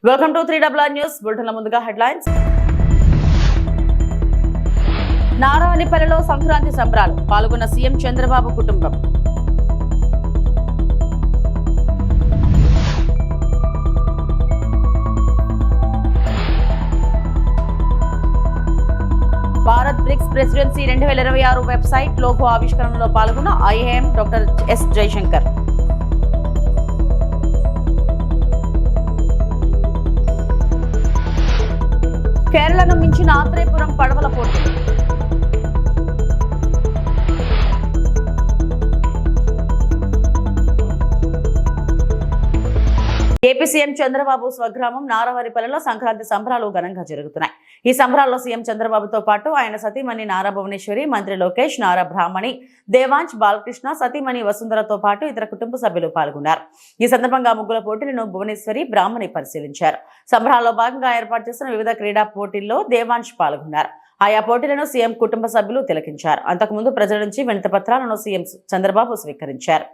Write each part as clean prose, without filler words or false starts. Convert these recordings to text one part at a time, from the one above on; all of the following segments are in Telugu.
వెల్కమ్ టు 3RR న్యూస్ బులెటిన్ల ముందుగా హెడ్లైన్స్. నారాయణపల్లిలో సంక్రాంతి సంబరాలు పాల్గొన్న సీఎం చంద్రబాబు కుటుంబం. Bharat BRICS presidency 2026 website logo ఆవిష్కరణలో పాల్గొన్న ఐఏఎం డాక్టర్ ఎస్ జయశంకర్. కేరళను మించిన ఆత్రేయపురం పడవల పోటీ. ఏపీ సీఎం చంద్రబాబు స్వగ్రామం నారావారిపల్లిలో సంక్రాంతి సంబరాలు ఘనంగా జరుగుతున్నాయి. ఈ సంబరాల్లో సీఎం చంద్రబాబుతో పాటు ఆయన సతీమణి నారా భువనేశ్వరి, మంత్రి లోకేష్, నారా బ్రాహ్మణి, దేవాంశ్, బాలకృష్ణ, సతీమణి వసుంధరతో పాటు ఇతర కుటుంబ సభ్యులు పాల్గొన్నారు. ఈ సందర్భంగా ముగ్గుల పోటీలను భువనేశ్వరి, బ్రాహ్మణి పరిశీలించారు. సంబరాల్లో భాగంగా ఏర్పాటు చేసిన వివిధ క్రీడా పోటీల్లో దేవాంశ్ పాల్గొన్నారు. ఆయా పోటీలను సీఎం కుటుంబ సభ్యులు తిలకించారు. అంతకుముందు ప్రజల నుంచి వినతి పత్రాలను సీఎం చంద్రబాబు స్వీకరించారు.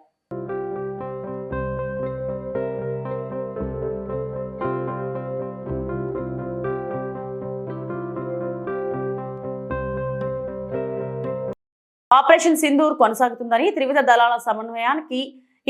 ఆపరేషన్ సింధూర్ కొనసాగుతుందని, త్రివిధ దళాల సమన్వయానికి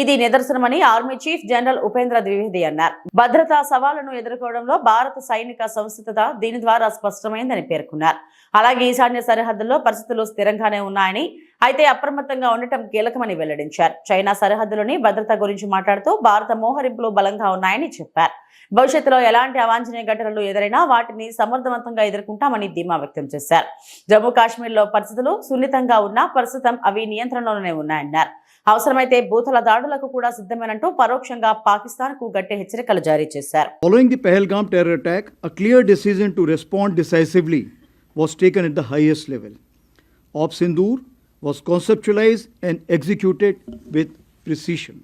ఇది నిదర్శనమని army chief general Upendra Dwivedi అన్నారు. భద్రతా సవాళ్లను ఎదుర్కోవడంలో భారత సైనిక సంసిద్ధత దీని ద్వారా స్పష్టమైందని పేర్కొన్నారు. అలాగే ఈశాన్య సరిహద్దుల్లో పరిస్థితులు స్థిరంగానే ఉన్నాయని, అయితే అప్రమత్తంగా ఉండటం కీలకమని వెల్లడించారు. చైనా సరిహద్దులోని భద్రత గురించి మాట్లాడుతూ భారత మోహరింపులు బలంగా ఉన్నాయని చెప్పారు. భవిష్యత్తులో ఎలాంటి అవాంఛనీయ ఘటనలు ఎదురైనా వాటిని సమర్థవంతంగా ఎదుర్కొంటామని ధీమా వ్యక్తం చేశారు. జమ్మూ కాశ్మీర్లో పరిస్థితులు సున్నితంగా ఉన్నా ప్రస్తుతం అవి నియంత్రణలోనే ఉన్నాయన్నారు. అవసరమైతే భూతల దాడులకు కూడా సిద్ధమేనంటూ పరోక్షంగా పాకిస్తాన్కు గట్టి హెచ్చరికలు జారీ చేశారు. Following the Pahalgam terror attack, a clear decision to respond decisively was taken at the highest level. Op Sindoor was conceptualized and executed with precision.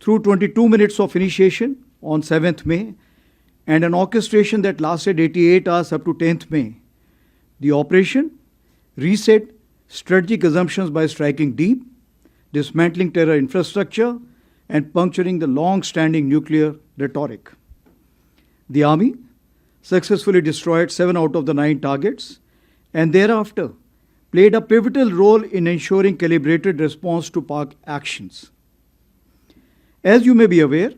Through 22 minutes of initiation on 7th May and an orchestration that lasted 88 hours up to 10th May, the operation reset strategic assumptions by striking deep, dismantling terror infrastructure, and puncturing the long-standing nuclear rhetoric. The army successfully destroyed 7 out of the 9 targets and thereafter played a pivotal role in ensuring calibrated response to Pak actions. As you may be aware,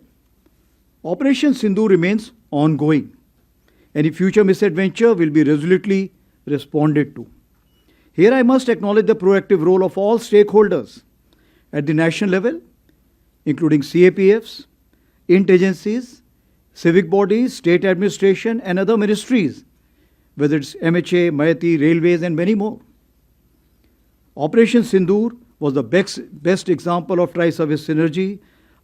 Operation Sindoor remains ongoing. Any future misadventure will be resolutely responded to. Here I must acknowledge the proactive role of all stakeholders at the national level, including CAPFs, agencies, civic bodies, state administration, and other ministries, whether it's MHA, MAITI, Railways, and many more. Operation Sindoor was the best example of tri-service synergy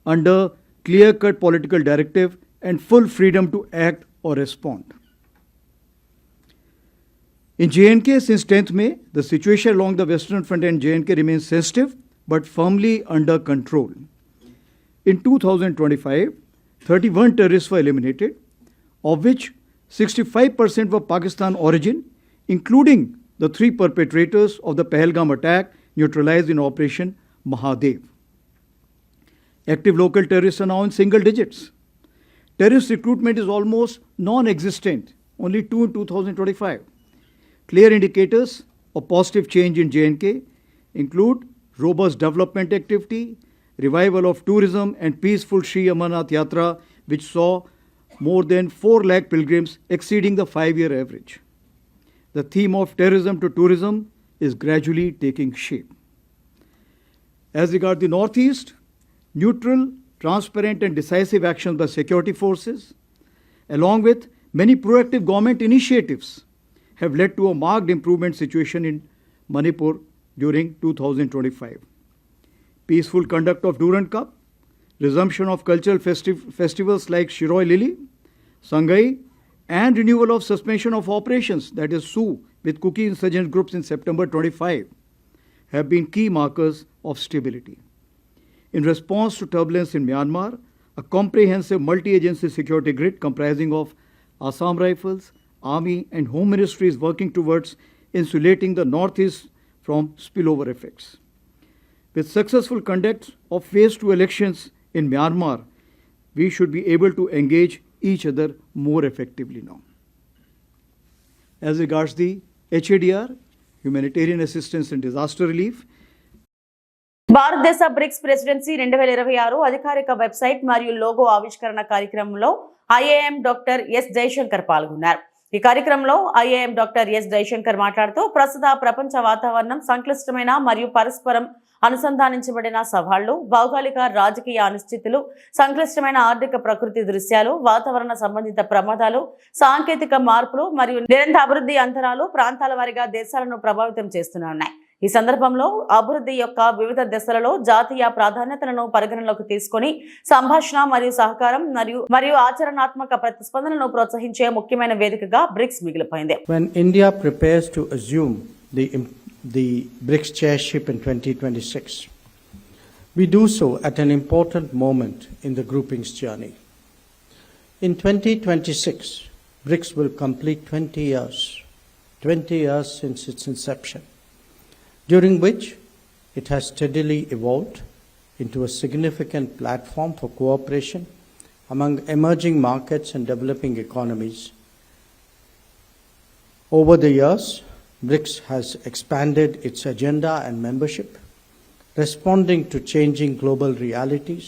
under clear-cut political directive and full freedom to act or respond. In JNK, since 10th May, the situation along the western front and JNK remains sensitive but firmly under control. In 2025, 31 terrorists were eliminated, of which 65% were Pakistan origin, including the 3 perpetrators of the Pahalgam attack neutralized in Operation Mahadev. Active local terrorists are now in single digits. Terrorist recruitment is almost non-existent, only 2 in 2025. Clear indicators of positive change in JNK include robust development activity, revival of tourism, and peaceful Sri Amarnath Yatra, which saw more than 4 lakh pilgrims, exceeding the 5-year average. The theme of terrorism to tourism is gradually taking shape. As regards the Northeast, neutral, transparent, and decisive actions by security forces, along with many proactive government initiatives, have led to a marked improvement situation in Manipur during 2025. Peaceful conduct of Durand Cup, resumption of cultural festivals like Shiroi Lili, Sangai, and renewal of suspension of operations, that is SU, with Kuki insurgent groups in September 25, have been key markers of stability. In response to turbulence in Myanmar, a comprehensive multi-agency security grid comprising of Assam Rifles, Army, and Home Ministry is working towards insulating the Northeast from spillover effects. With successful conduct of phase 2 elections in Myanmar, we should be able to engage each other more effectively now. As regards the HADR, humanitarian assistance and disaster relief, భారతదేశ బ్రిక్స్ ప్రెసిడెన్సీ 2026 అధికారిక వెబ్సైట్ మరియు లోగో ఆవిష్కరణ కార్యక్రమంలో ఐఏఎం డాక్టర్ ఎస్ జయశంకర్ పాల్గొన్నారు. ఈ కార్యక్రమంలో ఐఏఎం డాక్టర్ ఎస్ జయశంకర్ మాట్లాడుతూ ప్రస్తుత ప్రపంచ వాతావరణం సంక్లిష్టమైన మరియు పరస్పరం అనుసంధానించబడిన సవాళ్లు, భౌగోళిక రాజకీయ అనిశ్చితులు, సంక్లిష్టమైన ఆర్థిక ప్రకృతి దృశ్యాలు, వాతావరణ సంబంధిత ప్రమాదాలు, సాంకేతిక మార్పులు మరియు నిరంతర అభివృద్ధి అంతరాలు ప్రాంతాల వారీగా దేశాలను ప్రభావితం చేస్తున్నాయి. ఈ సందర్భంలో అభివృద్ధి యొక్క వివిధ దశలలో జాతీయ ప్రాధాన్యతలను పరిగణనలోకి తీసుకొని సంభాషణ మరియు సహకారం మరియు ఆచరణాత్మక ప్రతిస్పందనను ప్రోత్సహించే ముఖ్యమైన వేదికగా బ్రిక్స్ మిగిలిపోయింది. When India prepares to assume the BRICS chairship in 2026, we do so at an important moment in the grouping's journey. In 2026, BRICS will complete 20 years since its inception, during which it has steadily evolved into a significant platform for cooperation among emerging markets and developing economies. Over the years, BRICS has expanded its agenda and membership, responding to changing global realities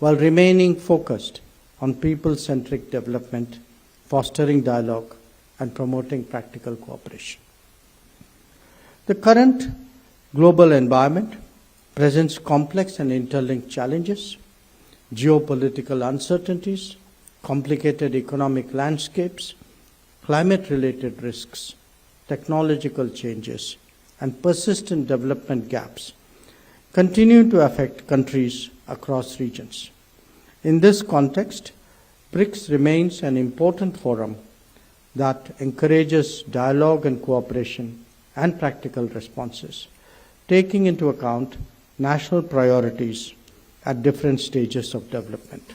while remaining focused on people-centric development, fostering dialogue, and promoting practical cooperation. The current global environment presents complex and interlinked challenges, geopolitical uncertainties, complicated economic landscapes, climate-related risks, technological changes, and persistent development gaps continue to affect countries across regions. In this context, BRICS remains an important forum that encourages dialogue and cooperation and practical responses, taking into account national priorities at different stages of development.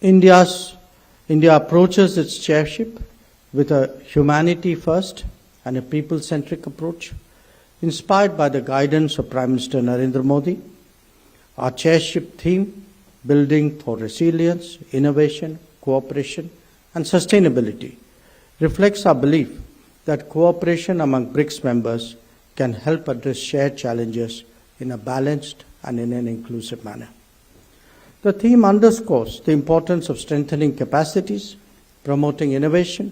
India approaches its chairship with a humanity-first and a people-centric approach, inspired by the guidance of Prime Minister Narendra Modi. Our chairship theme, Building for Resilience, Innovation, Cooperation and Sustainability, reflects our belief that cooperation among BRICS members can help address shared challenges in a balanced and in an inclusive manner. The theme underscores the importance of strengthening capacities, promoting innovation,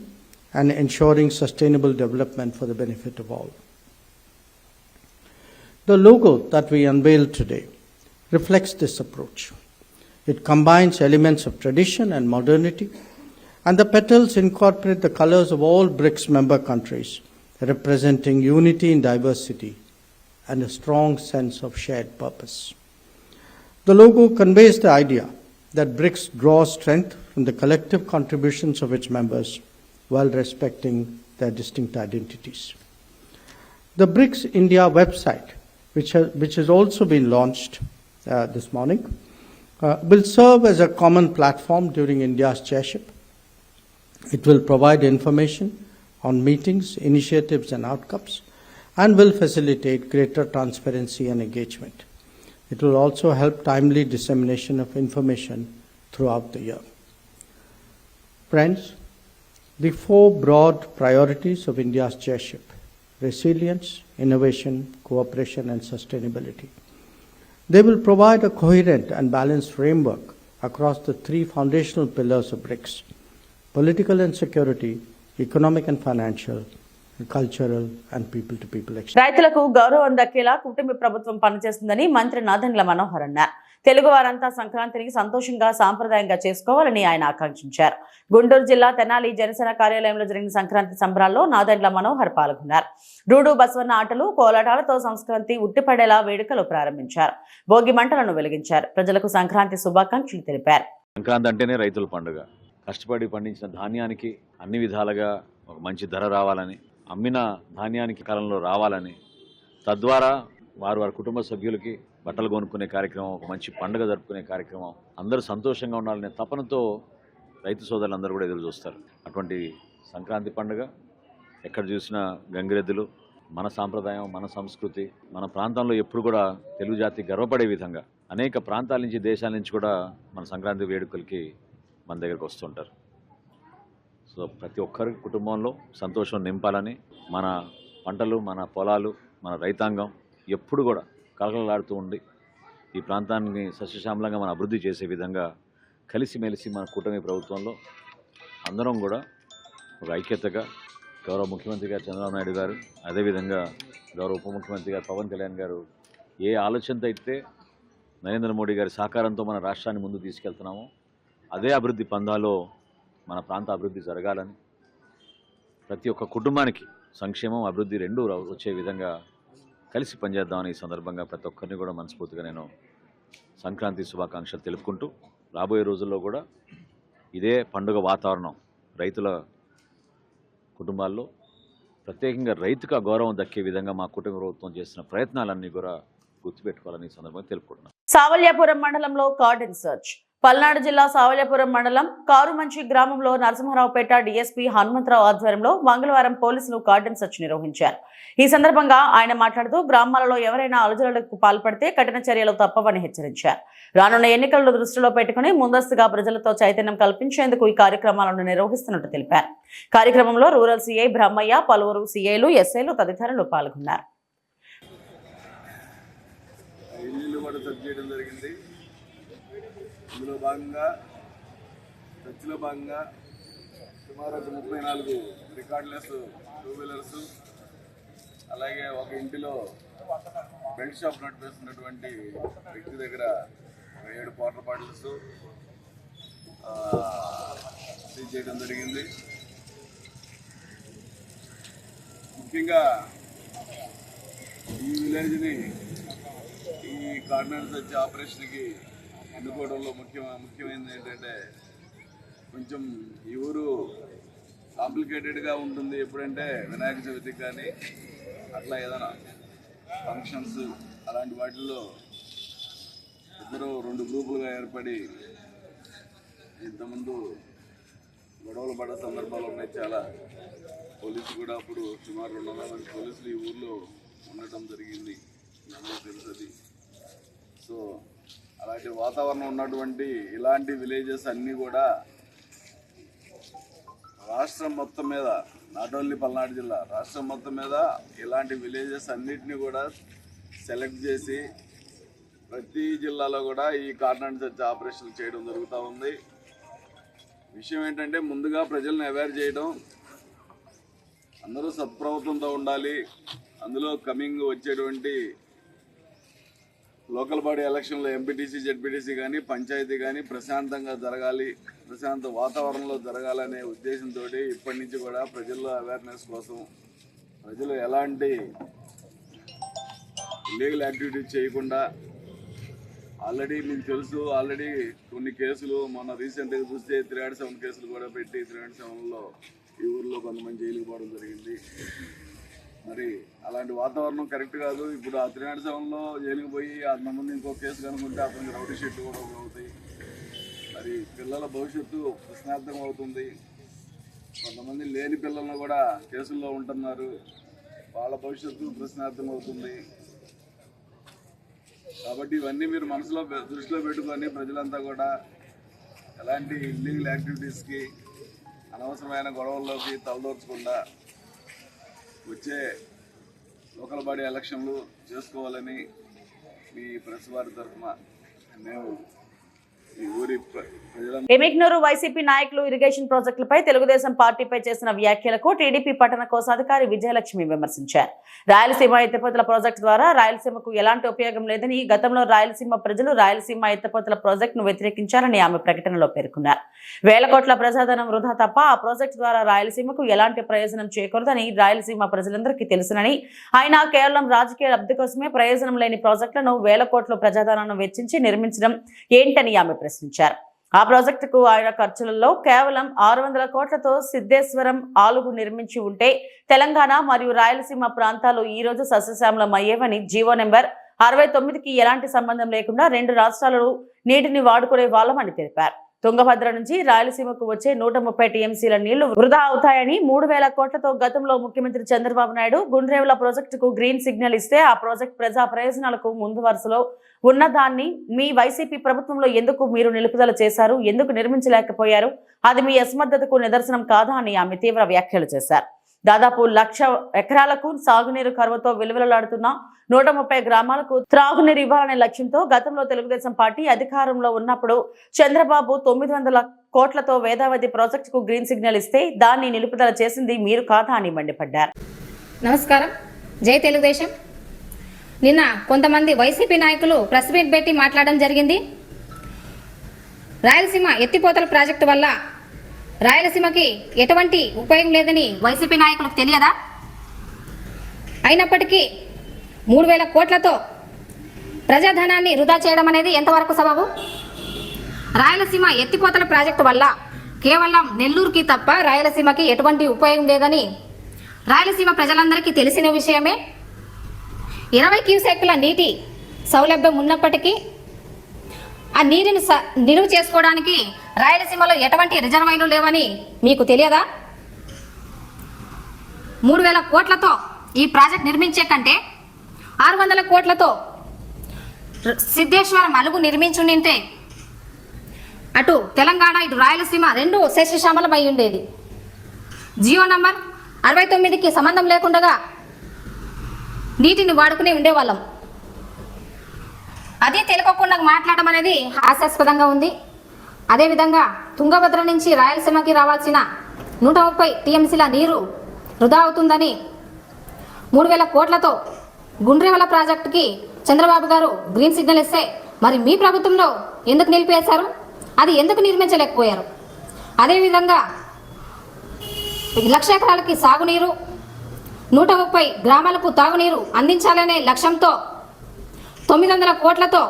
and ensuring sustainable development for the benefit of all. The logo that we unveiled today reflects this approach. It combines elements of tradition and modernity, and the petals incorporate the colors of all BRICS member countries, representing unity in diversity and a strong sense of shared purpose. The logo conveys the idea that BRICS draws strength from the collective contributions of its members while respecting their distinct identities. The BRICS India website, which has also been launched this morning, will serve as a common platform during India's chairship. It will provide information on meetings, initiatives and outcomes, and will facilitate greater transparency and engagement. It will also help timely dissemination of information throughout the year. Friends, the four broad priorities of India's chairship: resilience, innovation, cooperation and sustainability. They will provide a coherent and balanced framework across the three foundational pillars of BRICS: political and security, economic and financial, cultural and people-to-people exchange. రైతులకు గౌరవం దక్కేలా కుటుంబ ప్రభుత్వం పనిచేస్తుందని మంత్రి నాదెండ్ల మనోహర్ అన్నారు. తెలుగు వారంతా సంక్రాంతిని సంతోషంగా సాంప్రదాయంగా చేసుకోవాలని ఆయన ఆకాంక్షించారు. గుంటూరు జిల్లా తెనాలి జనసేన కార్యాలయంలో జరిగిన సంక్రాంతి సంబరాల్లో నాదెండ్ల మనోహర్ పాల్గొన్నారు. డూడు బసవన్న ఆటలు, కోలాటాలతో సంస్కృతి ఉట్టిపడేలా వేడుకలు ప్రారంభించారు. భోగి మంటలను వెలిగించారు. ప్రజలకు సంక్రాంతి శుభాకాంక్షలు తెలిపారు. సంక్రాంతి అంటేనే రైతుల పండుగ. కష్టపడి పండించిన ధాన్యానికి అన్ని విధాలుగా ఒక మంచి ధర రావాలని, అమ్మిన ధాన్యానికి కాలంలో రావాలని, తద్వారా వారి కుటుంబ సభ్యులకి బట్టలు కొనుక్కునే కార్యక్రమం, ఒక మంచి పండుగ జరుపుకునే కార్యక్రమం, అందరూ సంతోషంగా ఉండాలనే తపనతో రైతు సోదరులందరూ కూడా ఎదురు చూస్తారు. అటువంటి సంక్రాంతి పండుగ ఎక్కడ చూసినా గంగిరెద్దులు, మన సాంప్రదాయం, మన సంస్కృతి, మన ప్రాంతంలో ఎప్పుడు కూడా తెలుగు జాతి గర్వపడే విధంగా అనేక ప్రాంతాల నుంచి, దేశాల నుంచి కూడా మన సంక్రాంతి వేడుకలకి మన దగ్గరికి వస్తుంటారు. సో ప్రతి ఒక్కరి కుటుంబంలో సంతోషం నింపాలని మన పంటలు, మన పొలాలు, మన రైతాంగం ఎప్పుడు కూడా కలకలలాడుతూ ఉండి ఈ ప్రాంతాన్ని సస్యశ్యామలంగా మనం అభివృద్ధి చేసే విధంగా కలిసిమెలిసి మన కూటమి ప్రభుత్వంలో అందరం కూడా ఒక ఐక్యతగా గౌరవ ముఖ్యమంత్రి గారు చంద్రబాబు నాయుడు గారు, అదేవిధంగా గౌరవ ఉప ముఖ్యమంత్రి గారు పవన్ కళ్యాణ్ గారు ఏ ఆలోచనతో అయితే నరేంద్ర మోడీ గారి సహకారంతో మన రాష్ట్రాన్ని ముందుకు తీసుకెళ్తున్నామో అదే అభివృద్ధి పందాలో మన ప్రాంత అభివృద్ధి జరగాలని, ప్రతి ఒక్క కుటుంబానికి సంక్షేమం, అభివృద్ధి రెండూ వచ్చే విధంగా కలిసి పనిచేద్దామని ఈ సందర్భంగా ప్రతి ఒక్కరిని కూడా మనస్ఫూర్తిగా నేను సంక్రాంతి శుభాకాంక్షలు తెలుపుకుంటూ, రాబోయే రోజుల్లో కూడా ఇదే పండుగ వాతావరణం రైతుల కుటుంబాల్లో, ప్రత్యేకంగా రైతుకు ఆ గౌరవం దక్కే విధంగా మా కుటుంబ ప్రభుత్వం చేసిన ప్రయత్నాలన్నీ కూడా గుర్తుపెట్టుకోవాలని ఈ సందర్భంగా తెలుపుకుంటున్నాను. సావల్యాపురం మండలంలో కార్డన్ సర్చ్. పల్నాడు జిల్లా సావల్యాపురం మండలం కారుమంచి గ్రామంలో నరసింహారావుపేట డీఎస్పీ హనుమంతరావు ఆధ్వర్యంలో మంగళవారం పోలీసులు కార్డన్ సర్చ్ నిర్వహించారు. ఈ సందర్భంగా ఆయన మాట్లాడుతూ గ్రామాలలో ఎవరైనా అలజడులకు పాల్పడితే కఠిన చర్యలు తప్పవని హెచ్చరించారు. రానున్న ఎన్నికలను దృష్టిలో పెట్టుకుని ముందస్తుగా ప్రజలతో చైతన్యం కల్పించేందుకు ఈ కార్యక్రమాలను నిర్వహిస్తున్నట్టు తెలిపారు. కార్యక్రమంలో రూరల్ సీఐ బ్రహ్మయ్య, పలువురు సీఐలు, ఎస్ఐలు తదితరులు పాల్గొన్నారు. ఇందులో భాగంగా చర్చిలో భాగంగా సుమారు 34 రికార్డ్లెస్ 2 వీలర్స్, అలాగే ఒక ఇంటిలో బెల్ట్ షాప్ నడిపేస్తున్నటువంటి వ్యక్తి దగ్గర 7 వాటర్ బాటిల్స్ సీజ్ చేయడం జరిగింది. ముఖ్యంగా ఈ విలేజ్ని ఈ కార్నర్ సర్చ్ ఆపరేషన్కి ఎన్నుకోవడంలో ముఖ్యమైనది ఏంటంటే, కొంచెం ఈ ఊరు కాంప్లికేటెడ్గా ఉంటుంది. ఎప్పుడంటే వినాయక చవితికి కానీ అట్లా ఏదైనా ఫంక్షన్స్ అలాంటి వాటిల్లో 2 గ్రూపులుగా ఏర్పడి ఇంతకుముందు గొడవలు పడే సందర్భాలు ఉన్నాయి చాలా. పోలీసులు కూడా అప్పుడు సుమారు 200 మంది పోలీసులు ఈ ఊర్లో ఉండటం జరిగింది, నాకు తెలుసు. సో అలాంటి వాతావరణం ఉన్నటువంటి ఇలాంటి విలేజెస్ అన్నీ కూడా రాష్ట్రం మొత్తం మీద, నాట్ ఓన్లీ పల్నాడు జిల్లా, రాష్ట్రం మొత్తం మీద ఇలాంటి విలేజెస్ అన్నిటినీ కూడా సెలెక్ట్ చేసి ప్రతి జిల్లాలో కూడా ఈ కార్నర్ సర్చ్ ఆపరేషన్లు చేయడం జరుగుతూ ఉంది. విషయం ఏంటంటే, ముందుగా ప్రజలను అవేర్ చేయడం, అందరూ సత్ప్రవర్తనతో ఉండాలి. అందులో వచ్చేటువంటి లోకల్ బాడీ ఎలక్షన్లో ఎంపీటీసీ, జెడ్పీటీసీ కానీ పంచాయతీ కానీ ప్రశాంతంగా జరగాలి, ప్రశాంత వాతావరణంలో జరగాలనే ఉద్దేశంతో ఇప్పటి నుంచి కూడా ప్రజల్లో అవేర్నెస్ కోసం, ప్రజలు ఎలాంటి ఇల్లీగల్ యాక్టివిటీస్ చేయకుండా, ఆల్రెడీ మీకు తెలుసు, ఆల్రెడీ కొన్ని కేసులు మొన్న రీసెంట్గా చూస్తే 307 కేసులు కూడా పెట్టి 307లో ఈ ఊర్లో కొంతమంది జైలుకి పోవడం జరిగింది. మరి అలాంటి వాతావరణం కరెక్ట్ కాదు. ఇప్పుడు ఆ 307లో జైలుకి పోయి అంతమంది ఇంకో కేసు కనుక్కుంటే అతనికి రౌడీ షీట్లు కూడా అవుతాయి. మరి పిల్లల భవిష్యత్తు ప్రశ్నార్థం అవుతుంది. కొంతమంది లేని పిల్లలను కూడా కేసుల్లో ఉంటున్నారు, వాళ్ళ భవిష్యత్తు ప్రశ్నార్థం అవుతుంది. కాబట్టి ఇవన్నీ మీరు మనసులో దృష్టిలో పెట్టుకొని ప్రజలంతా కూడా ఎలాంటి ఇల్లీగల్ యాక్టివిటీస్కి, అనవసరమైన గొడవల్లోకి తలదోర్చకుండా వచ్చే లోకల్ బాడీ ఎలక్షన్లు చేసుకోవాలని మీ ప్రెస్ వారి తరఫున మేము ఈ ఊరి ఎమిగ్నూరు వైసీపీ నాయకులు ఇరిగేషన్ ప్రాజెక్టులపై తెలుగుదేశం పార్టీపై చేసిన వ్యాఖ్యలకు టీడీపీ పట్టణ కోశాధికారి విజయలక్ష్మి విమర్శించారు. రాయలసీమ ఎత్తిపోతల ప్రాజెక్టు ద్వారా రాయలసీమకు ఎలాంటి ఉపయోగం లేదని, గతంలో రాయలసీమ ప్రజలు రాయలసీమ ఎత్తిపోతల ప్రాజెక్టును వ్యతిరేకించారని ఆమె ప్రకటనలో పేర్కొన్నారు. వేల కోట్ల ప్రజాధనం వృధా తప్ప ఆ ప్రాజెక్టు ద్వారా రాయలసీమకు ఎలాంటి ప్రయోజనం చేకూరదని రాయలసీమ ప్రజలందరికీ తెలుసునని, ఆయన కేవలం రాజకీయ లబ్ధి కోసమే ప్రయోజనం లేని ప్రాజెక్టులను వేల కోట్ల ప్రజాధనాన్ని వెచ్చించి నిర్మించడం ఏంటని ఆమె ప్రశ్నించారు. ఆ ప్రాజెక్టుకు ఆయన ఖర్చులలో కేవలం 600 కోట్లతో సిద్ధేశ్వరం ఆలుగు నిర్మించి ఉంటే తెలంగాణ మరియు రాయలసీమ ప్రాంతాలు ఈ రోజు సస్యశ్యామలం అయ్యేవని, జీవో నెంబర్ 69కి ఎలాంటి సంబంధం లేకుండా 2 రాష్ట్రాలు నీటిని వాడుకునే వాళ్ళమని తెలిపారు. తుంగభద్ర నుంచి రాయలసీమకు వచ్చే 130 టీఎంసీల నీళ్లు వృధా అవుతాయని 3,000 కోట్లతో గతంలో ముఖ్యమంత్రి చంద్రబాబు నాయుడు గుండ్రేవుల ప్రాజెక్టుకు గ్రీన్ సిగ్నల్ ఇస్తే ఆ ప్రాజెక్టు ప్రజా ప్రయోజనాలకు ముందు వరుసలో ఉన్న దాన్ని మీ వైసీపీ ప్రభుత్వంలో ఎందుకు మీరు నిలుపుదల చేశారు, ఎందుకు నిర్మించలేకపోయారు, అది మీ అసమర్థతకు నిదర్శనం కాదా అని ఆమె తీవ్ర వ్యాఖ్యలు చేశారు. దాదాపు 1,00,000 ఎకరాలకు సాగునీరు కరువుతో విలువలాడుతున్న 130 గ్రామాలకు త్రాగునీరు ఇవ్వాలనే లక్ష్యంతో గతంలో తెలుగుదేశం పార్టీ అధికారంలో ఉన్నప్పుడు చంద్రబాబు 900 కోట్లతో వేదావతి ప్రాజెక్టుకు గ్రీన్ సిగ్నల్ ఇస్తే దాన్ని నిలుపుదల చేసింది మీరు కాదా అని మండిపడ్డారు. నమస్కారం, జై తెలుగుదేశం. నిన్న కొంతమంది వైసీపీ నాయకులు ప్రెస్ మీట్ పెట్టి మాట్లాడడం జరిగింది. రాయలసీమ ఎత్తిపోతల ప్రాజెక్టు వల్ల రాయలసీమకి ఎటువంటి ఉపయోగం లేదని వైసీపీ నాయకులకు తెలియదా? అయినప్పటికీ 3,000 కోట్లతో ప్రజాధనాన్ని వృధా చేయడం అనేది ఎంతవరకు సబబు? రాయలసీమ ఎత్తిపోతల ప్రాజెక్టు వల్ల కేవలం నెల్లూరుకి తప్ప రాయలసీమకి ఎటువంటి ఉపయోగం లేదని రాయలసీమ ప్రజలందరికీ తెలిసిన విషయమే. 20 క్యూసెక్కుల నీటి సౌలభ్యం ఉన్నప్పటికీ ఆ నీటిని నిలువ చేసుకోవడానికి రాయలసీమలో ఎటువంటి రిజర్వాయర్లు లేవని మీకు తెలియదా? 3,000 కోట్లతో ఈ ప్రాజెక్ట్ నిర్మించే కంటే 600 కోట్లతో సిద్ధేశ్వరం అలుగు నిర్మించుంటే అటు తెలంగాణ ఇటు రాయలసీమ రెండు శేషశ్యామలమై ఉండేది. జియో నంబర్ 69కి సంబంధం లేకుండా నీటిని వాడుకునే ఉండేవాళ్ళం. అదే తెలియకుండా మాట్లాడడం అనేది హాస్యాస్పదంగా ఉంది. అదేవిధంగా తుంగభద్ర నుంచి రాయలసీమకి రావాల్సిన 130 టీఎంసీల నీరు వృధా అవుతుందని 3,000 కోట్లతో గుండ్రేవల ప్రాజెక్టుకి చంద్రబాబు గారు గ్రీన్ సిగ్నల్ ఇస్తే మరి మీ ప్రభుత్వంలో ఎందుకు నిలిపేశారు? అది ఎందుకు నిర్మించలేకపోయారు? అదేవిధంగా 1,00,000 ఎకరాలకి సాగునీరు 130 గ్రామాలకు తాగునీరు అందించాలనే లక్ష్యంతో 900 కోట్లతో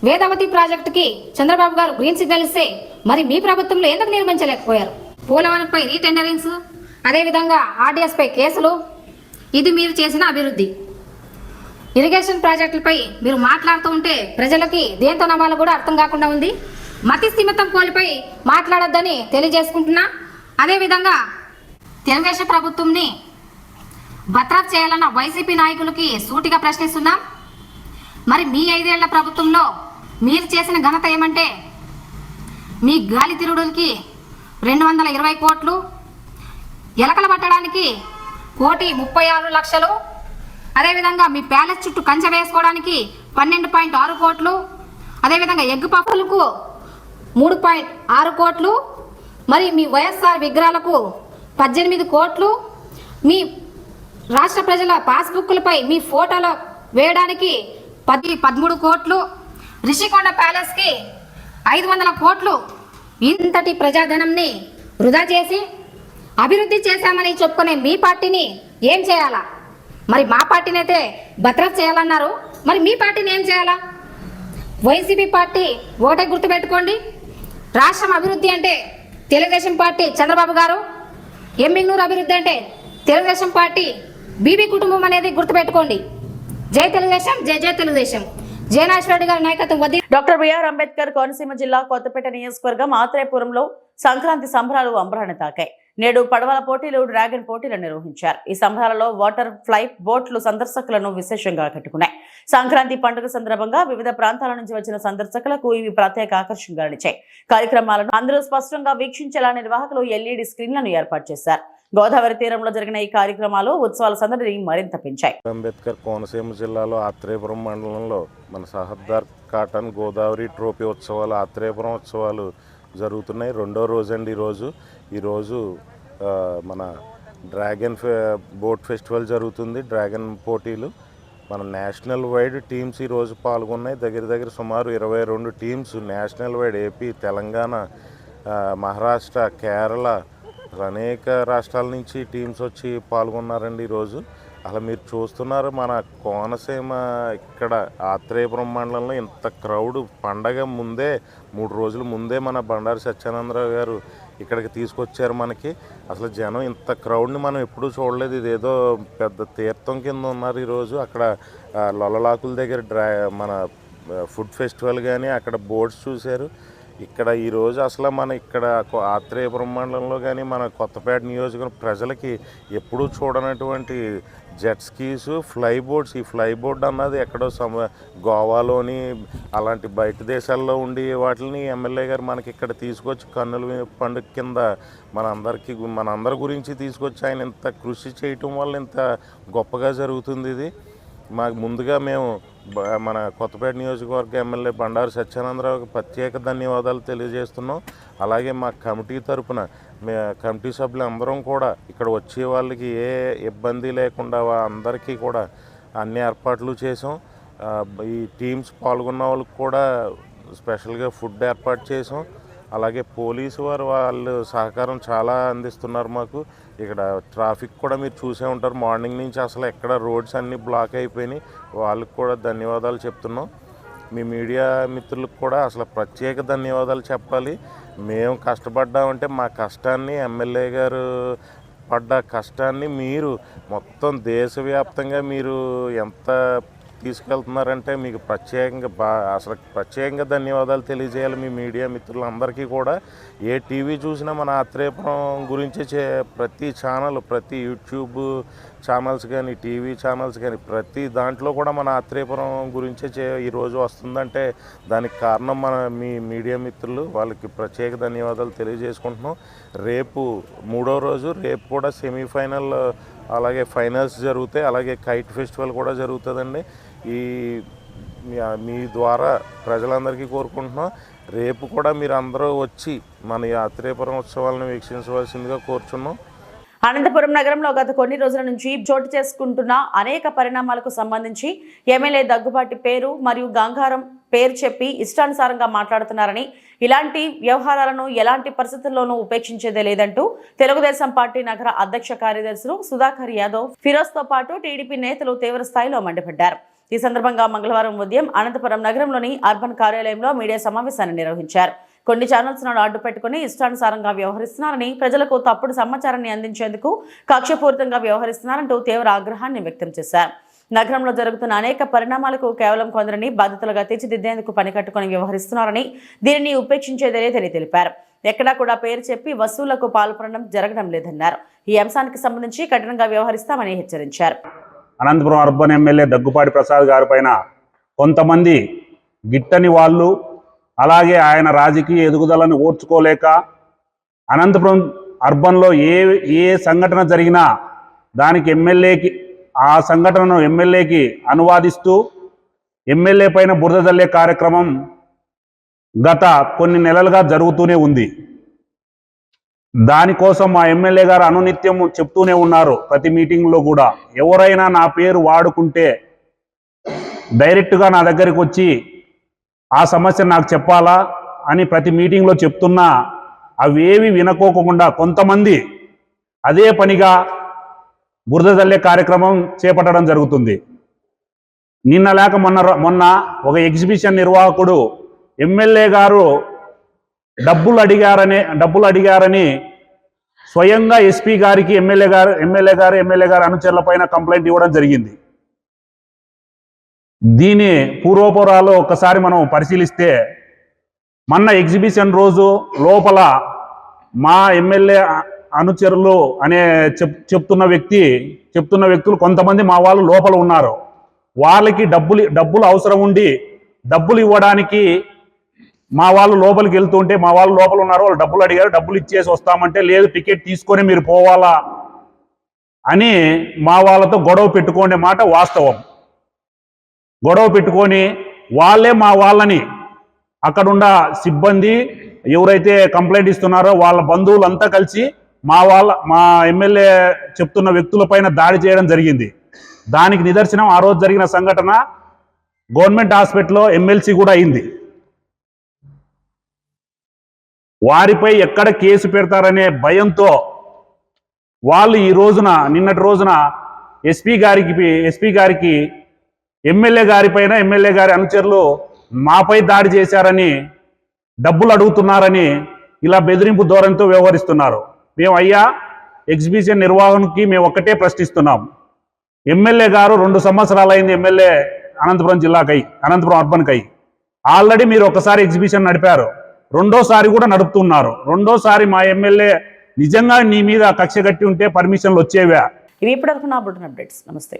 వేదావతి ప్రాజెక్టుకి చంద్రబాబు గారు గ్రీన్ సిగ్నల్ ఇస్తే మరి మీ ప్రభుత్వంలో ఎందుకు నిర్మించలేకపోయారు? పోలవరంపై రీటెండరింగ్స్, అదేవిధంగా ఆర్డీఎస్పై కేసులు, ఇది మీరు చేసిన అభివృద్ధి. ఇరిగేషన్ ప్రాజెక్టులపై మీరు మాట్లాడుతూ ఉంటే ప్రజలకి దేంతో నమ్మాలో కూడా అర్థం కాకుండా ఉంది. మతి స్థిమితం కోల్పోయి మాట్లాడొద్దని తెలియజేసుకుంటున్నా. అదేవిధంగా తెలుగుదేశం ప్రభుత్వంని బత్రాత్ చేయాలన్న వైసీపీ నాయకులకి సూటిగా ప్రశ్నిస్తున్నాం. మరి మీ 5 ఏళ్ల ప్రభుత్వంలో మీరు చేసిన ఘనత ఏమంటే మీ గాలి తిరుగుడులకి 220 కోట్లు, ఎలకలు పట్టడానికి 1,36,00,000, అదేవిధంగా మీ ప్యాలెస్ చుట్టూ కంచె వేసుకోవడానికి 12.6 కోట్లు, అదేవిధంగా ఎగ్గు పప్పులకు 3.6 కోట్లు, మరి మీ వైఎస్ఆర్ విగ్రహాలకు 18 కోట్లు, మీ రాష్ట్ర ప్రజల పాస్బుక్లపై మీ ఫోటోలు వేయడానికి 13 కోట్లు, రిషికొండ ప్యాలెస్కి 500 కోట్లు, ఇంతటి ప్రజాధనంని వృధా చేసి అభివృద్ధి చేశామని చెప్పుకునే మీ పార్టీని ఏం చేయాలా? మరి మా పార్టీని అయితే బత్రాత్ చేయాలన్నారు, మరి మీ పార్టీని ఏం చేయాలా? వైసీపీ పార్టీ ఒకటే గుర్తుపెట్టుకోండి, రాష్ట్రం అభివృద్ధి అంటే తెలుగుదేశం పార్టీ చంద్రబాబు గారు, ఎమ్మిగ్నూరు అభివృద్ధి అంటే తెలుగుదేశం పార్టీ బీబీ కుటుంబం అనేది గుర్తుపెట్టుకోండి. జై తెలుగుదేశం, జై జై తెలుగుదేశం. జయనాశ్వరెడ్డి గారి నాయకత్వం వద్ద డాక్టర్ బిఆర్ అంబేద్కర్ కోనసీమ జిల్లా కొత్తపేట నియోజకవర్గం ఆత్రేయపురంలో సంక్రాంతి సంబరాలు అంబరాన్ని తాకాయి. నేడు పడవల పోటీలు, డ్రాగన్ పోటీలు నిర్వహించారు. ఈ సంబరాలలో వాటర్ ఫ్లై బోట్లు సందర్శకులను విశేషంగా ఆకట్టుకున్నాయి. సంక్రాంతి పండుగ సందర్భంగా వివిధ ప్రాంతాల నుంచి వచ్చిన సందర్శకులకు ఇవి ప్రత్యేక ఆకర్షణగా నిలిచాయి. కార్యక్రమాలను అందరూ స్పష్టంగా వీక్షించేలా నిర్వాహకులు ఎల్ఈడి స్క్రీన్లను ఏర్పాటు చేశారు. గోదావరి తీరంలో జరిగిన ఈ కార్యక్రమాలు ఉత్సవాల సందడిని మరింత పెంచాయి. అంబేద్కర్ కోనసీమ జిల్లాలో ఆత్రేయపురం మండలంలో మన సహద్దార్ కాటన్ గోదావరి ట్రోఫీ ఉత్సవాలు, ఆత్రేయపురం ఉత్సవాలు జరుగుతున్నాయి. 2వ రోజు అండి ఈరోజు మన డ్రాగన్ బోట్ ఫెస్టివల్ జరుగుతుంది. డ్రాగన్ పోటీలు మన నేషనల్ వైడ్ టీమ్స్ ఈరోజు పాల్గొన్నాయి. దగ్గర సుమారు 22 teams national wide, AP, Telangana, Maharashtra, Kerala, అనేక రాష్ట్రాల నుంచి టీమ్స్ వచ్చి పాల్గొన్నారండి ఈరోజు. అలా మీరు చూస్తున్నారు మన కోనసీమ ఇక్కడ ఆత్రేయపురం మండలంలో ఇంత క్రౌడ్ పండగ ముందే 3 రోజుల ముందే మన బండారు సత్యానందరావు గారు ఇక్కడికి తీసుకొచ్చారు. మనకి అసలు జనం ఇంత క్రౌడ్ని మనం ఎప్పుడూ చూడలేదు. ఇదేదో పెద్ద తీర్థం కింద ఉన్నారు ఈరోజు. అక్కడ లొల్లలాకుల దగ్గర మన ఫుడ్ ఫెస్టివల్ కానీ అక్కడ బోట్స్ చూశారు. ఇక్కడ ఈరోజు అసలు మన ఇక్కడ ఆత్రేయపురం మండలంలో కానీ మన కొత్తపేట నియోజకవర్గం ప్రజలకి ఎప్పుడూ చూడనటువంటి జెట్ స్కీస్ ఫ్లై బోర్డ్స్, ఈ ఫ్లై బోర్డ్ అన్నది ఎక్కడో గోవాలోని అలాంటి బయట దేశాల్లో ఉండి వాటిని ఎమ్మెల్యే గారు మనకి ఇక్కడ తీసుకొచ్చి కన్నుల పండుగ కింద మనందరి గురించి తీసుకొచ్చి ఆయన ఇంత కృషి చేయటం వల్ల ఇంత గొప్పగా జరుగుతుంది. ఇది మాకు ముందుగా మేము మన కొత్తపేట నియోజకవర్గ ఎమ్మెల్యే బండారు సత్యానందరావుకి ప్రత్యేక ధన్యవాదాలు తెలియజేస్తున్నాం. అలాగే మా కమిటీ తరపున కమిటీ సభ్యులు అందరం కూడా ఇక్కడ వచ్చే వాళ్ళకి ఏ ఇబ్బంది లేకుండా అందరికీ కూడా అన్ని ఏర్పాట్లు చేసాం. ఈ టీమ్స్ పాల్గొన్న వాళ్ళకి కూడా స్పెషల్గా ఫుడ్ ఏర్పాటు చేసాం. అలాగే పోలీసు వారు వాళ్ళు సహకారం చాలా అందిస్తున్నారు మాకు. ఇక్కడ ట్రాఫిక్ కూడా మీరు చూసే ఉంటారు, మార్నింగ్ నుంచి అసలు ఎక్కడ రోడ్స్ అన్నీ బ్లాక్ అయిపోయినాయి. వాళ్ళకి కూడా ధన్యవాదాలు చెప్తున్నాం. మీ మీడియా మిత్రులకు కూడా అసలు ప్రత్యేక ధన్యవాదాలు చెప్పాలి. మేము కష్టపడ్డామంటే మా కష్టాన్ని ఎమ్మెల్యే గారు పడ్డ కష్టాన్ని మీరు మొత్తం దేశవ్యాప్తంగా మీరు ఎంత తీసుకెళ్తున్నారంటే మీకు ప్రత్యేకంగా ధన్యవాదాలు తెలియజేయాలి మీ మీడియా మిత్రులందరికీ కూడా. ఏ టీవీ చూసినా మన ఆత్రేయపురం గురించి ప్రతి ఛానల్, ప్రతి యూట్యూబ్ ఛానల్స్ కానీ టీవీ ఛానల్స్ కానీ ప్రతి దాంట్లో కూడా మన ఆత్రేయపురం గురించే ఈరోజు వస్తుందంటే దానికి కారణం మీ మీడియా మిత్రులు. వాళ్ళకి ప్రత్యేక ధన్యవాదాలు తెలియజేసుకుంటున్నాం. రేపు 3వ రోజు, రేపు కూడా సెమీఫైనల్ అలాగే ఫైనల్స్ జరుగుతాయి. అలాగే కైట్ ఫెస్టివల్ కూడా జరుగుతుందండి. మీ ద్వారా ప్రజలందరికీ కోరుకుంటున్నాం, రేపు కూడా మీరు అందరూ వచ్చి మన ఆత్రేయపురం ఉత్సవాలను వీక్షించవలసిందిగా కోరుచున్నాం. అనంతపురం నగరంలో గత కొన్ని రోజుల నుంచి చోటు చేసుకుంటున్న అనేక పరిణామాలకు సంబంధించి ఎమ్మెల్యే దగ్గుబాటి పేరు మరియు గంగారం పేరు చెప్పి ఇష్టానుసారంగా మాట్లాడుతున్నారని, ఇలాంటి వ్యవహారాలను ఎలాంటి పరిస్థితుల్లోనూ ఉపేక్షించేదే లేదంటూ తెలుగుదేశం పార్టీ నగర అధ్యక్ష కార్యదర్శులు సుధాకర్ యాదవ్, ఫిరోజ్తో పాటు టీడీపీ నేతలు తీవ్ర స్థాయిలో మండిపడ్డారు. ఈ సందర్భంగా మంగళవారం ఉదయం అనంతపురం నగరంలోని అర్బన్ కార్యాలయంలో మీడియా సమావేశాన్ని నిర్వహించారు. కొన్ని ఛానల్స్ను అడ్డు పెట్టుకుని ఇష్టానుసారంగా వ్యవహరిస్తున్నారని, ప్రజలకు తప్పుడు సమాచారాన్ని అందించేందుకు కక్షపూరితంగా వ్యవహరిస్తున్నారంటూ తీవ్ర ఆగ్రహాన్ని వ్యక్తం చేశారు. నగరంలో జరుగుతున్న అనేక పరిణామాలకు కేవలం కొందరిని బాధితులుగా తీర్చిదిద్దేందుకు పనికట్టుకుని వ్యవహరిస్తున్నారని, దీనిని ఉపేక్షించేదే లేదని తెలిపారు. ఎక్కడా కూడా పేరు చెప్పి వసూళ్లకు పాల్పడడం జరగడం లేదన్నారు. ఈ అంశానికి సంబంధించి కఠినంగా వ్యవహరిస్తామని హెచ్చరించారు. అనంతపురం అర్బన్ ఎమ్మెల్యే దగ్గుపాటి ప్రసాద్ గారి పైన కొంతమంది గిట్టని వాళ్ళు, అలాగే ఆయన రాజకీయ ఎదుగుదలను ఓర్చుకోలేక అనంతపురం అర్బన్లో ఏ సంఘటన జరిగినా దానికి ఆ సంఘటనను ఎమ్మెల్యేకి అనువాదిస్తూ ఎమ్మెల్యే పైన బురద జల్లే కార్యక్రమం గత కొన్ని నెలలుగా జరుగుతూనే ఉంది. దానికోసం మా ఎమ్మెల్యే గారు అనునిత్యం చెప్తూనే ఉన్నారు. ప్రతి మీటింగ్లో కూడా ఎవరైనా నా పేరు వాడుకుంటే డైరెక్ట్గా నా దగ్గరికి వచ్చి ఆ సమస్య నాకు చెప్పాలా అని ప్రతి మీటింగ్లో చెప్తున్నా అవేవి వినకోకుండా కొంతమంది అదే పనిగా బురద జల్లే కార్యక్రమం చేపట్టడం జరుగుతుంది. నిన్న లేక మొన్న ఒక ఎగ్జిబిషన్ నిర్వాహకుడు ఎమ్మెల్యే గారు డబ్బులు అడిగారని స్వయంగా ఎస్పీ గారికి ఎమ్మెల్యే గారు అనుచరుల పైన కంప్లైంట్ ఇవ్వడం జరిగింది. దీని పూర్వపురాలు ఒక్కసారి మనం పరిశీలిస్తే మొన్న ఎగ్జిబిషన్ రోజు లోపల మా ఎమ్మెల్యే అనుచరులు అనే చెప్తున్న వ్యక్తులు కొంతమంది మా వాళ్ళు లోపల ఉన్నారు. వాళ్ళకి డబ్బులు అవసరం ఉండి డబ్బులు ఇవ్వడానికి మా వాళ్ళు లోపలికి వెళ్తుంటే మా వాళ్ళు లోపల ఉన్నారు, వాళ్ళు డబ్బులు అడిగారు, డబ్బులు ఇచ్చేసి వస్తామంటే లేదు టికెట్ తీసుకొని మీరు పోవాలా అని మా వాళ్ళతో గొడవ పెట్టుకునే మాట వాస్తవం. గొడవ పెట్టుకొని వాళ్ళే మా వాళ్ళని అక్కడున్న సిబ్బంది ఎవరైతే కంప్లైంట్ ఇస్తున్నారో వాళ్ళ బంధువులంతా కలిసి మా ఎమ్మెల్యే చెప్తున్న వ్యక్తులపైన దాడి చేయడం జరిగింది. దానికి నిదర్శనం ఆ రోజు జరిగిన సంఘటన గవర్నమెంట్ హాస్పిటల్లో ఎమ్మెల్సీ కూడా అయింది. వారిపై ఎక్కడ కేసు పెడతారనే భయంతో వాళ్ళు నిన్నటి రోజున ఎస్పీ గారికి ఎమ్మెల్యే గారి అనుచరులు మాపై దాడి చేశారని, డబ్బులు అడుగుతున్నారని ఇలా బెదిరింపు ధోరణితో వ్యవహరిస్తున్నారు. మేము ఎగ్జిబిషన్ నిర్వహణకి మేము ఒక్కటే ప్రశ్నిస్తున్నాం. ఎమ్మెల్యే గారు 2 సంవత్సరాలైంది ఎమ్మెల్యే అనంతపురం అర్బన్కై. ఆల్రెడీ మీరు ఒకసారి ఎగ్జిబిషన్ నడిపారు. రెండోసారి కూడా నడుపుతున్నారు. రెండోసారి మా ఎమ్మెల్యే నిజంగా నీ మీద కక్ష కట్టి ఉంటే పర్మిషన్లు వచ్చేవా? ఇవి ఇప్పటివరకు నా బులెటిన్ అప్డేట్స్. నమస్తే.